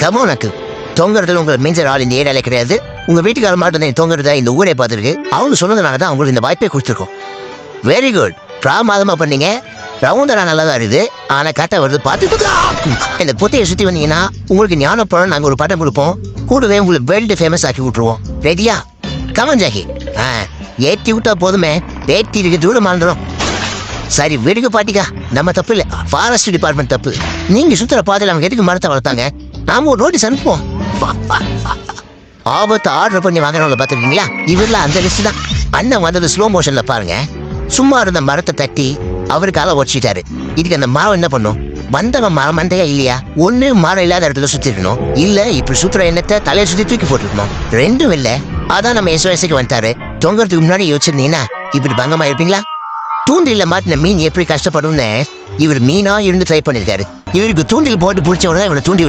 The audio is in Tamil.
கமோனக்கு தொங்குறதுல உங்களை மிஞ்சர் ஆள் இந்த ஏரியாலே கிடையாது. உங்க வீட்டுக்கார மாட்டேன் தொங்குறத இந்த ஊரே பார்த்துருக்கு. அவங்க சொன்னதுனால தான் உங்களுக்கு இந்த வாய்ப்பே கொடுத்துருக்கோம். Very good. பிரமாதமா பண்ணீங்க. ரவுண்டரா நல்லா தான் இருக்குது. ஆனா கட்ட வருது பார்த்துட்டு இந்த புத்தையை சுத்தி வந்தீங்கன்னா உங்களுக்கு ஞானப்பழம் நாங்க ஒரு பட்டம் கொடுப்போம். கூடவே உங்களுக்கு வேர்ல்டு ஃபேமஸ் ஆக்கி விட்டுருவோம். ரெடியா? Come on Jackie. ஏற்றி விட்டா போதுமே, ஏற்றி இருக்கு தூரம் மாறுறோம். சரி விடுங்க பாட்டிக்கா, நம்ம தப்பு இல்லை, ஃபாரஸ்ட் டிபார்ட்மெண்ட் தப்பு. நீங்க சுத்துற பாதையில் அவங்க எதுக்கு மரத்தை வளர்த்தாங்க? நாம ஒரு நோட்டீஸ் அனுப்புவோம். ஆபத்து ஆர்டர் பண்ணி வாங்குறவங்க பார்த்துருக்கீங்களா? இவரெல்லாம் அந்த லிஸ்ட் தான். அண்ணன் வந்தது ஸ்லோ மோஷன்ல பாருங்க. சும்மா இருந்த மரத்தை தட்டி அவருக்கு ஆள உடச்சிட்டாரு. இதுக்கு அந்த மரம் என்ன பண்ணும்? வந்தவன் மரம் மந்தையா இல்லையா? ஒண்ணு மரம் இல்லாத இடத்துல சுத்திருக்கணும், இல்ல இப்படி சுத்துற எண்ணத்தை தலையை சுத்தி தூக்கி போட்டுருக்கணும். ரெண்டும் இல்ல. அதான் நம்ம எஸ்ஓஎஸ்க்கு வந்துட்டாரு. தொங்குறதுக்கு முன்னாடி யோசிச்சிருந்தீங்கன்னா இப்படி பங்கமா இருப்பீங்களா? தூண்டில மாட்டின மீன் எப்படி கஷ்டப்படும்னு இவர் மீனா இருந்து ட்ரை பண்ணிருக்காரு. இவருக்கு தூண்டில் போட்டு பிடிச்சவங்க இவரை தூண்டி